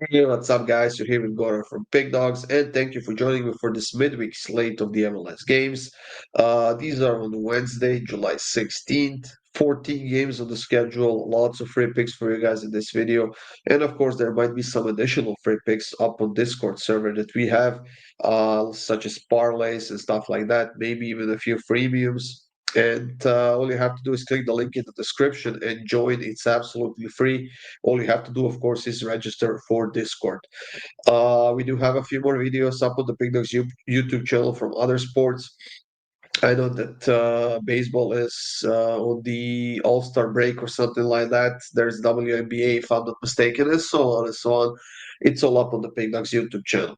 Hey, what's up, guys? You're here with Gora from PickDawgz, and thank you for joining me for this midweek slate of the MLS games. These are on Wednesday, July 16th. 14 games on the schedule, lots of free picks for you guys in this video. And of course, there might be some additional free picks up on Discord server that we have, such as parlays and stuff like that, maybe even a few freemiums. And all you have to do is click the link in the description and join. It's absolutely free. All you have to do, of course, is register for Discord. We do have a few more videos up on the Pick Dawgz YouTube channel from other sports. I know that baseball is on the All-Star break or something like that. There's WNBA, if I'm not mistaken, and so on and so on. It's all up on the Pick Dawgz YouTube channel.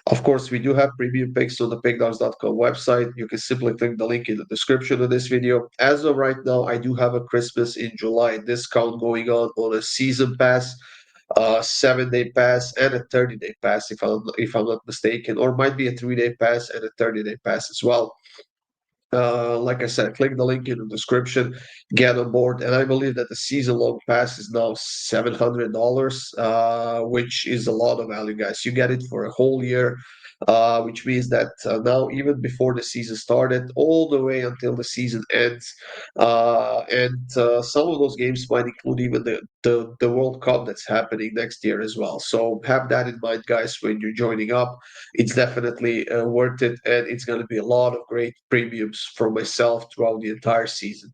Of course, we do have premium picks on the pickdawgz.com website. You can simply click the link in the description of this video. As of right now, I do have a Christmas in July discount going on a season pass, 7-day pass, and a 30-day pass, if I'm not mistaken, or might be a 3-day pass and a 30-day pass as well. Like I said, click the link in the description, get on board. And I believe that the season long pass is now $700, which is a lot of value, guys. You get it for a whole year, which means that now, even before the season started, all the way until the season ends. And some of those games might include even the World Cup that's happening next year as well. So have that in mind, guys, when you're joining up. It's definitely worth it, and it's going to be a lot of great premiums for myself throughout the entire season.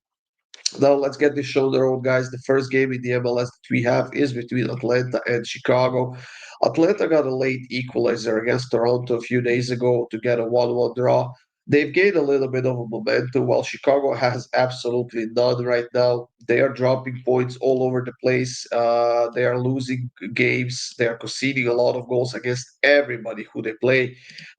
Now let's get this show on the road, guys. The first game in the MLS that we have is between Atlanta and Chicago. Atlanta got a late equalizer against Toronto a few days ago to get a 1-1 draw. They've gained a little bit of a momentum, while Chicago has absolutely none right now. They are dropping points all over the place. They are losing games. They are conceding a lot of goals against everybody who they play.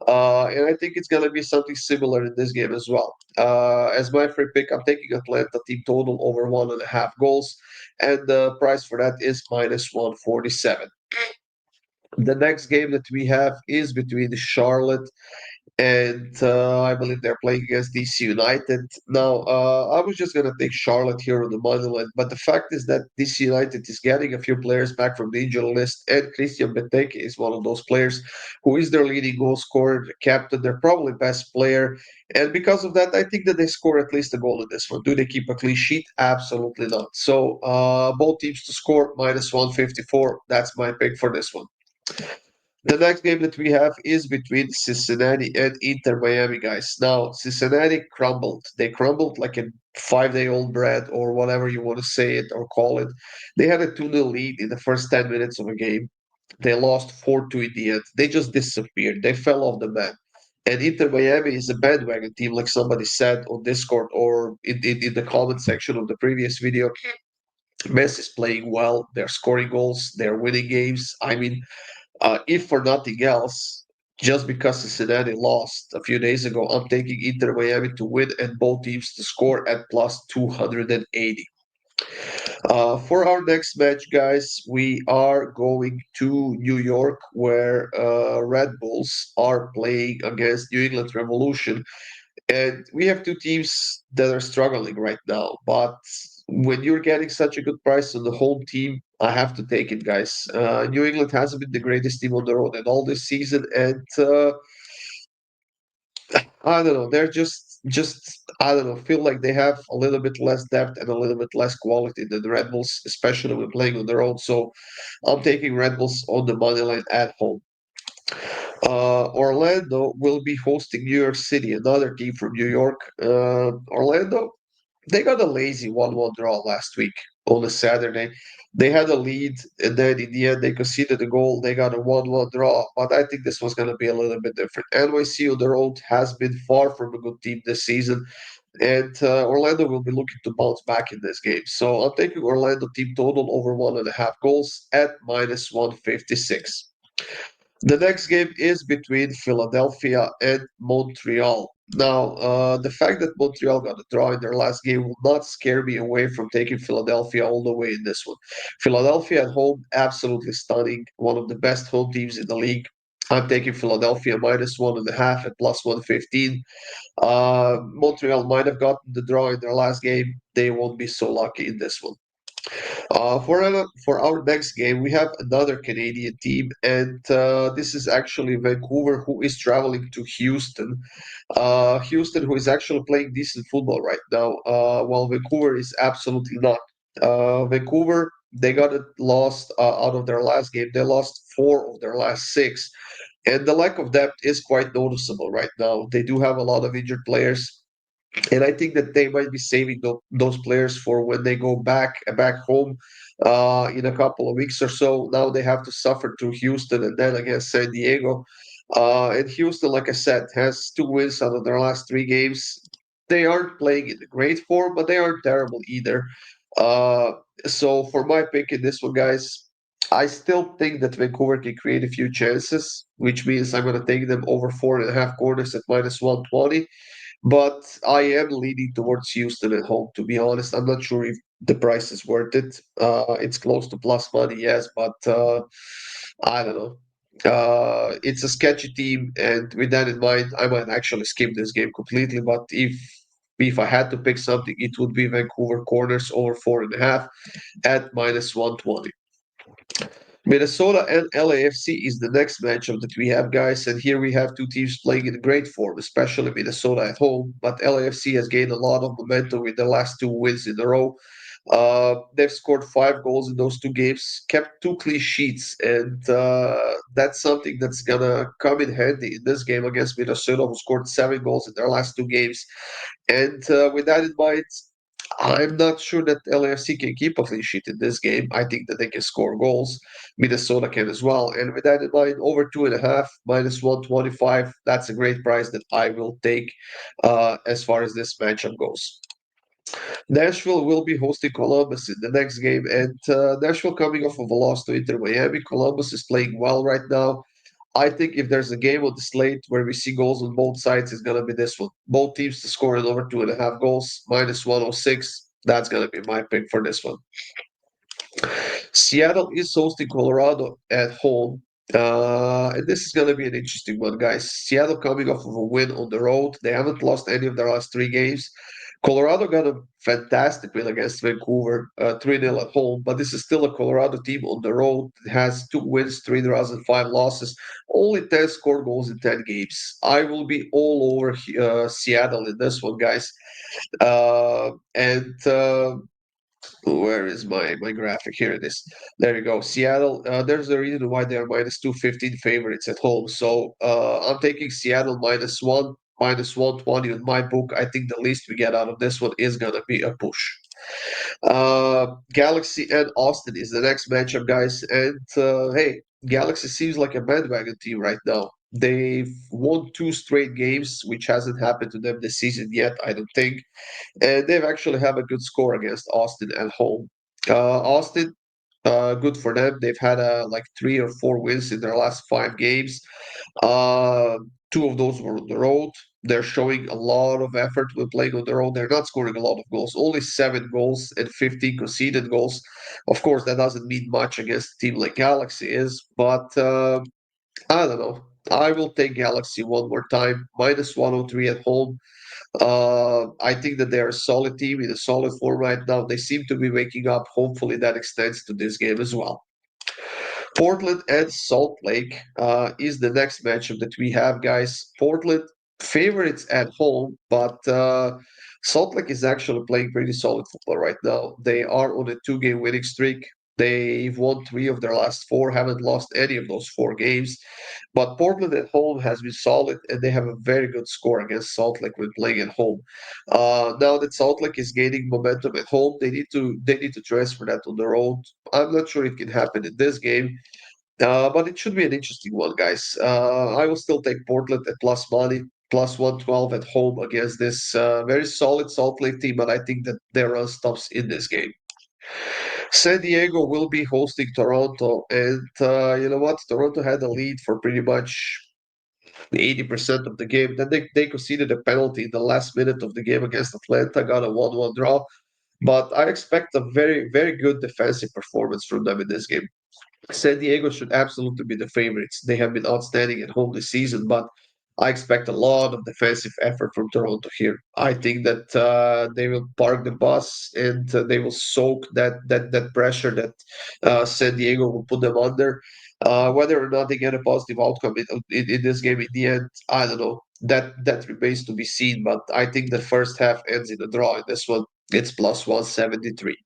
And I think it's going to be something similar in this game as well. As my free pick, I'm taking Atlanta team total over 1.5 goals, and the price for that is minus 147. The next game that we have is between Charlotte and I believe they're playing against DC United. Now, I was just going to take Charlotte here on the money line, but the fact is that DC United is getting a few players back from the injury list, and Christian Benteke is one of those players who is their leading goal scorer, the captain, their probably best player. And because of that, I think that they score at least a goal in this one. Do they keep a clean sheet? Absolutely not. So, both teams to score minus 154. That's my pick for this one. The next game that we have is between Cincinnati and Inter Miami, guys. Now, Cincinnati crumbled. They crumbled like a 5-day-old bread, or whatever you want to say it or call it. They had a 2-0 lead in the first 10 minutes of a game. They lost 4-2 in the end. They just disappeared. They fell off the map. And Inter Miami is a bandwagon team, like somebody said on Discord or in the comment section of the previous video. Messi is playing well. They're scoring goals. They're winning games. I mean, if for nothing else, just because Cincinnati lost a few days ago, I'm taking Inter Miami to win and both teams to score at plus 280. For our next match, guys, we are going to New York, where Red Bulls are playing against New England Revolution. And we have two teams that are struggling right now. But when you're getting such a good price on the home team, I have to take it, guys. New England hasn't been the greatest team on the road at all this season, and I don't know. They're just I don't know. Feel like they have a little bit less depth and a little bit less quality than the Red Bulls, especially when playing on their own. So I'm taking Red Bulls on the money line at home. Orlando will be hosting New York City, another team from New York. Orlando, they got a lazy 1-1 draw last week on a Saturday. They had a lead, and then in the end, they conceded a goal. They got a 1-1 draw, but I think this was going to be a little bit different. NYC on the road has been far from a good team this season, and Orlando will be looking to bounce back in this game. So I'm taking Orlando team total over 1.5 goals at minus 156. The next game is between Philadelphia and Montreal. Now, the fact that Montreal got a draw in their last game will not scare me away from taking Philadelphia all the way in this one. Philadelphia at home, absolutely stunning. One of the best home teams in the league. I'm taking Philadelphia minus 1.5 at plus 115. Montreal might have gotten the draw in their last game. They won't be so lucky in this one. For our next game, we have another Canadian team, and this is actually Vancouver, who is traveling to Houston. Houston, who is actually playing decent football right now, while Vancouver is absolutely not. Vancouver, they got it lost out of their last game. They lost four of their last six, and the lack of depth is quite noticeable right now. They do have a lot of injured players. And I think that they might be saving those players for when they go back home in a couple of weeks or so. Now they have to suffer through Houston and then against San Diego. And Houston, like I said, has two wins out of their last three games. They aren't playing in a great form, but they aren't terrible either. Uh, so for my pick in this one, guys, I still think that Vancouver can create a few chances, which means I'm going to take them over 4.5 corners at minus 120. But I am leaning towards Houston at home, to be honest. I'm not sure if the price is worth it. It's close to plus money, yes, but I don't know. It's a sketchy team, and with that in mind, I might actually skip this game completely. But if I had to pick something, it would be Vancouver corners over 4.5 at minus 120. Minnesota and LAFC is the next matchup that we have, guys. And here we have two teams playing in great form, especially Minnesota at home. But LAFC has gained a lot of momentum with the last two wins in a row. They've scored 5 goals in those two games, kept two clean sheets, and that's something that's gonna come in handy in this game against Minnesota, who scored 7 goals in their last two games. And with that in mind, I'm not sure that LAFC can keep a clean sheet in this game. I think that they can score goals. Minnesota can as well. And with that in mind, over 2.5, minus 125, that's a great price that I will take as far as this matchup goes. Nashville will be hosting Columbus in the next game, and Nashville coming off of a loss to Inter Miami. Columbus is playing well right now. I think if there's a game on the slate where we see goals on both sides, it's going to be this one. Both teams to score in over 2.5 goals, minus 106. That's going to be my pick for this one. Seattle is hosting Colorado at home. And this is going to be an interesting one, guys. Seattle coming off of a win on the road. They haven't lost any of their last three games. Colorado got a fantastic win against Vancouver, 3-0 at home, but this is still a Colorado team on the road. It has 2 wins, 3 draws, and 5 losses. Only 10 scored goals in 10 games. I will be all over Seattle in this one, guys. And where is my graphic? Here it is. There you go. Seattle. There's a reason why they are minus 215 favorites at home. So I'm taking Seattle minus one, minus 120 in my book. I think the least we get out of this one is gonna be a push. Galaxy and Austin is the next matchup, guys. And hey, Galaxy seems like a bandwagon team right now. They've won two straight games, which hasn't happened to them this season yet, I don't think. And they've actually have a good score against Austin at home. Austin, good for them. They've had like 3 or 4 wins in their last 5 games. Uh, Two of those were on the road. They're showing a lot of effort when playing on the road. They're not scoring a lot of goals, only 7 goals and 15 conceded goals. Of course, that doesn't mean much against a team like Galaxy is, but I don't know. I will take Galaxy one more time, minus 103 at home. I think that they're a solid team in a solid form right now. They seem to be waking up. Hopefully, that extends to this game as well. Portland and Salt Lake is the next matchup that we have, guys. Portland favorites at home, but Salt Lake is actually playing pretty solid football right now. They are on a 2-game winning streak. They've won 3 of their last 4, haven't lost any of those 4 games. But Portland at home has been solid, and they have a very good score against Salt Lake when playing at home. Now that Salt Lake is gaining momentum at home, they need to transfer that on the road. I'm not sure it can happen in this game, but it should be an interesting one, guys. I will still take Portland at plus money, plus 112 at home against this very solid Salt Lake team, but I think that their run stops in this game. San Diego will be hosting Toronto, and you know what? Toronto had the lead for pretty much 80% of the game. Then they conceded a penalty in the last minute of the game against Atlanta, got a 1-1 draw. But I expect a very, very good defensive performance from them in this game. San Diego should absolutely be the favorites. They have been outstanding at home this season, but I expect a lot of defensive effort from Toronto here. I think that they will park the bus and they will soak that pressure that San Diego will put them under. Whether or not they get a positive outcome in this game in the end, I don't know. That remains to be seen. But I think the first half ends in a draw in this one. It's plus 173.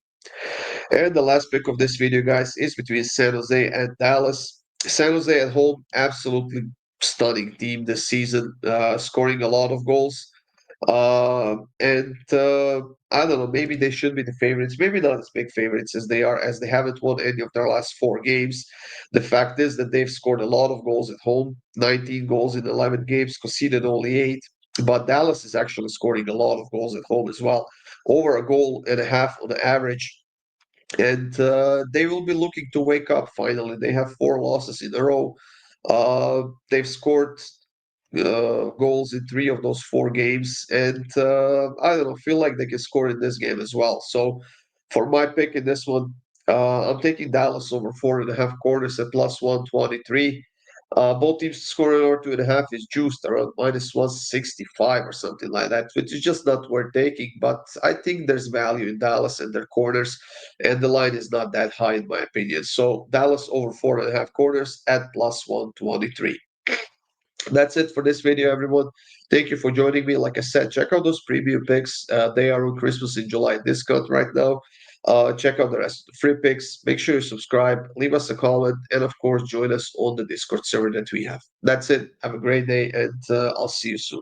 And the last pick of this video, guys, is between San Jose and Dallas. San Jose at home, absolutely stunning team this season, scoring a lot of goals. And I don't know, maybe they should be the favorites, maybe not as big favorites as they are, as they haven't won any of their last four games. The fact is that they've scored a lot of goals at home, 19 goals in 11 games, conceded only eight. But Dallas is actually scoring a lot of goals at home as well, over a goal and a half on the average. And they will be looking to wake up finally. They have four losses in a row. They've scored goals in three of those four games, and I don't know, feel like they can score in this game as well. So, for my pick in this one, I'm taking Dallas over 4.5 quarters at plus 123. Both teams to score over 2.5 is juiced around minus 165 or something like that, which is just not worth taking. But I think there's value in Dallas and their corners, and the line is not that high in my opinion. So Dallas over 4.5 quarters at plus 123. That's it for this video, everyone. Thank you for joining me. Like I said, check out those preview picks. They are on Christmas in July discount right now. Check out the rest of the free picks. Make sure you subscribe, leave us a comment, and of course, join us on the Discord server that we have. That's it. Have a great day, and I'll see you soon.